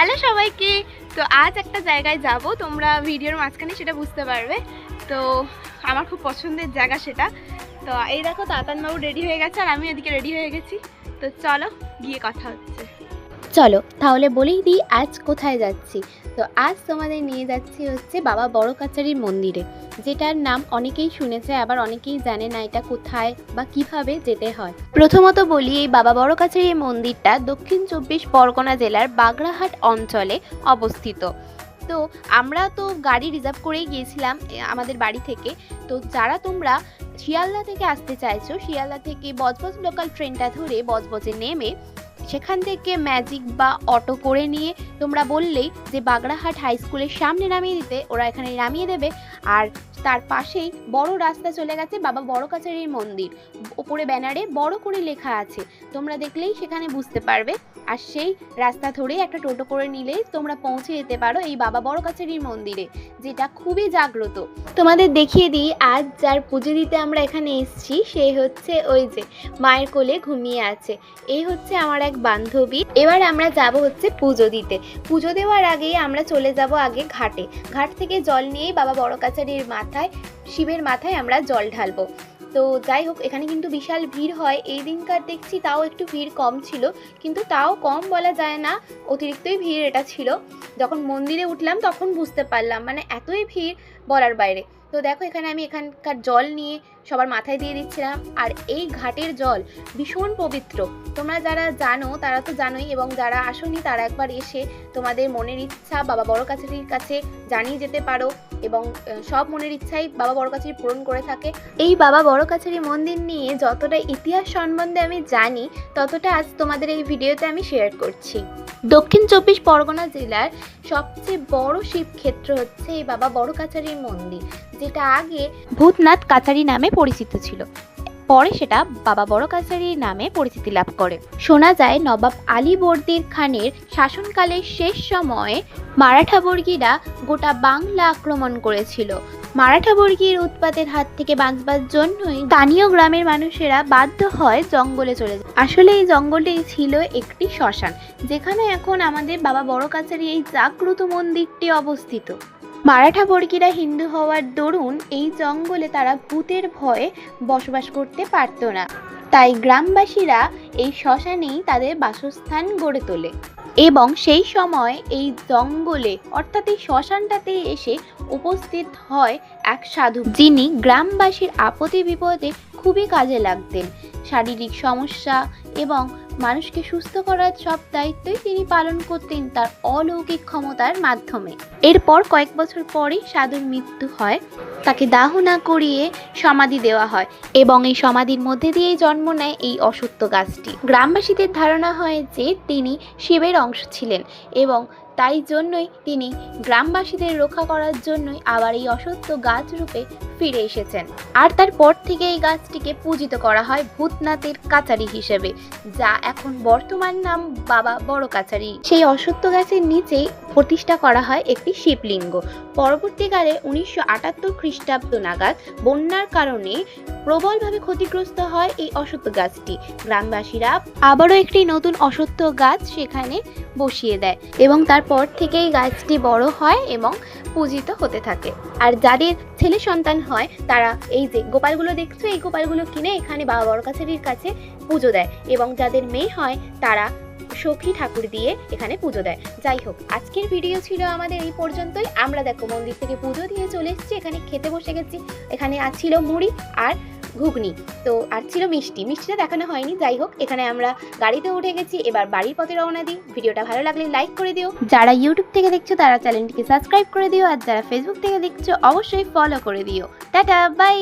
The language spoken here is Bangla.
হ্যালো সবাইকে। তো আজ একটা জায়গায় যাব, তোমরা ভিডিওর মাঝখানে সেটা বুঝতে পারবে। তো আমার খুব পছন্দের জায়গা সেটা। তো এই দেখো তাতানবাবু রেডি হয়ে গেছে আর আমি এদিকে রেডি হয়ে গেছি। তো চলো গিয়ে কথা হচ্ছে। চলো তাহলে বলেই দিই আজ কোথায় যাচ্ছি। তো আজ তোমাদের নিয়ে যাচ্ছি হচ্ছে বাবা বড় কাছারির মন্দিরে, যেটার নাম অনেকেই শুনেছে, আবার অনেকেই জানে না এটা কোথায় বা কিভাবে যেতে হয়। প্রথমত বলি, এই বাবা বড় কাছারির মন্দিরটা দক্ষিণ 24 পরগনা জেলার বাগড়াহাট অঞ্চলে অবস্থিত। তো আমরা তো গাড়ি রিজার্ভ করেই গিয়েছিলাম আমাদের বাড়ি থেকে। তো যারা তোমরা শিয়ালদা থেকে আসতে চাইছো, শিয়ালদা থেকে বজবজ লোকাল ট্রেনটা ধরে বজবজে নেমে সেখান থেকে ম্যাজিক বা অটো করে নিয়ে তোমরা বললেই যে বাগড়াহাট হাই স্কুলের সামনে নামিয়ে দিতে, ওরা এখানে নামিয়ে দেবে। আর তার পাশেই বড় রাস্তা চলে গেছে বাবা বড় কাছারির মন্দির, ওপরে ব্যানারে বড় করে লেখা আছে, তোমরা দেখলেই সেখানে বুঝতে পারবে। আর সেই রাস্তা ধরে একটা টোটো করে নিলেই তোমরা পৌঁছে যেতে পারো এই বাবা বড় কাছারির মন্দিরে, যেটা খুবই জাগ্রত। তোমাদের দেখিয়ে দিই আজ যার পুজো দিতে আমরা এখানে এসেছি, সে হচ্ছে ওই যে মায়ের কোলে ঘুমিয়ে আছে, এই হচ্ছে আমার এক বান্ধবী। এবার আমরা যাব হচ্ছে পুজো দিতে। পুজো দেওয়ার আগে আমরা চলে যাব আগে ঘাটে। ঘাট থেকে জল নিয়েই বাবা বড় কাছারির মাথায়, শিবের মাথায় আমরা জল ঢালবো। তো যাই হোক, এখানে কিন্তু বিশাল ভিড় হয় এই দিনকার, দেখছি তাও একটু ভিড় কম ছিল, কিন্তু তাও কম বলা যায় না, অতিরিক্তই ভিড় এটা ছিল। যখন মন্দিরে উঠলাম তখন বুঝতে পারলাম, মানে এতই ভিড় বলার বাইরে। তো দেখো এখানে আমি এখানকার জল নিয়ে সবার মাথায় দিয়ে দিচ্ছিলাম। আর এই ঘাটের জল ভীষণ পবিত্র, তোমরা যারা জানো তারা তো জানোই, এবং যারা আসোনি তারা একবার এসে তোমাদের মনের ইচ্ছা বাবা বড় কাছারির কাছে জানিয়ে যেতে পারো, এবং সব মনের ইচ্ছাই বাবা বড় কাছারি পূরণ করে থাকে। এই বাবা বড় কাছারি মন্দির নিয়ে যতটা ইতিহাস সম্বন্ধে আমি জানি, ততটা আজ তোমাদের এই ভিডিওতে আমি শেয়ার করছি। দক্ষিণ 24 পরগনা জেলার সবচেয়ে বড় শিবক্ষেত্র হচ্ছে এই বাবা বড় কাছারির মন্দির, যেটা আগে ভূতনাথ কাছারি নামে পরিচিত ছিল, পরে সেটা বাবা বড় কাছারির নামে পরিচিতি লাভ করে। শোনা যায় নবাব আলীবর্দীর খানের শাসনকালের শেষ সময়ে মারাঠা বর্গীরা গোটা বাংলা আক্রমণ করেছিল। মারাঠা বর্গীর উৎপাতের হাত থেকে বাঁচবার জন্যই স্থানীয় গ্রামের মানুষেরা বাধ্য হয় জঙ্গলে চলে যায়। আসলে এই জঙ্গলটি ছিল একটি শ্মশান, যেখানে এখন আমাদের বাবা বড় কাছারি এই জাগ্রত মন্দিরটি অবস্থিত। মারাঠা বর্গীরা হিন্দু হওয়ার দরুন এই জঙ্গলে তারা ভূতের ভয়ে বসবাস করতে পারত না, তাই গ্রামবাসীরা এই শ্মশানেই তাদের বাসস্থান গড়ে তোলে। এবং সেই সময় এই জঙ্গলে অর্থাৎ এই শ্মশানটাতে এসে উপস্থিত হয় এক সাধু, যিনি গ্রামবাসীর আপদে বিপদে খুবই কাজে লাগতেন। শারীরিক সমস্যা এবং মানুষকে সুস্থ করার সব দায়িত্বই তিনি পালন করতেন তার অলৌকিক ক্ষমতার মাধ্যমে। এরপর কয়েক বছর পরেই সাধুর মৃত্যু হয়, তাকে দাহ না করিয়ে সমাধি দেওয়া হয়, এবং এই সমাধির মধ্যে দিয়েই জন্ম নেয় এই অশ্বত্থ গাছটি। গ্রামবাসীদের ধারণা হয় যে তিনি শিবের অংশ ছিলেন, এবং তাই জন্যই তিনি গ্রামবাসীদের রক্ষা করার জন্যই আবার এই অশ্বত্থ গাছ রূপে ফিরে এসেছেন। আর তারপর থেকে এই গাছটিকে পূজিত করা হয় ভূতনাথের কাছারি হিসেবে, যা এখন বর্তমান নাম বাবা বড় কাছারি। সেই অশ্বত্থ গাছের নিচেই প্রতিষ্ঠা করা হয় একটি শিবলিঙ্গ। পরবর্তীকালে 1978 খ্রিস্টাব্দ নাগাদ বন্যার কারণে প্রবলভাবে ক্ষতিগ্রস্ত হয় এই অশ্বত্থ গাছটি। গ্রামবাসীরা আবারও একটি নতুন অশ্বত্থ গাছ সেখানে বসিয়ে দেয়, এবং তারপর থেকেই গাছটি বড় হয় এবং পূজিত হতে থাকে। আর যাদের ছেলে সন্তান হয় তারা এই যে গোপালগুলো দেখছো, এই গোপালগুলো কিনে এখানে বাবা বড় কাছারির কাছে পুজো দেয়, এবং যাদের মেয়ে হয় তারা সখী ঠাকুর দিয়ে এখানে পুজো দেয়। যাই হোক, আজকের ভিডিও ছিল আমাদের এই পর্যন্তই। আমরা দেখো মন্দির থেকে পুজো দিয়ে চলে এসেছি, এখানে খেতে বসে গেছি। এখানে ছিল মুড়ি আর ঘুগনি, তো আর ছিল মিষ্টি, মিষ্টিটা দেখানো হয়নি। যাই হোক, এখানে আমরা গাড়িতে উঠে গেছি, এবার বাড়ির পথে রওনা দিই। ভিডিওটা ভালো লাগলে লাইক করে দিও, যারা ইউটিউব থেকে দেখছো তারা চ্যানেলটিকে সাবস্ক্রাইব করে দিও, আর যারা ফেসবুক থেকে দেখছো অবশ্যই ফলো করে দিও। Tata, by.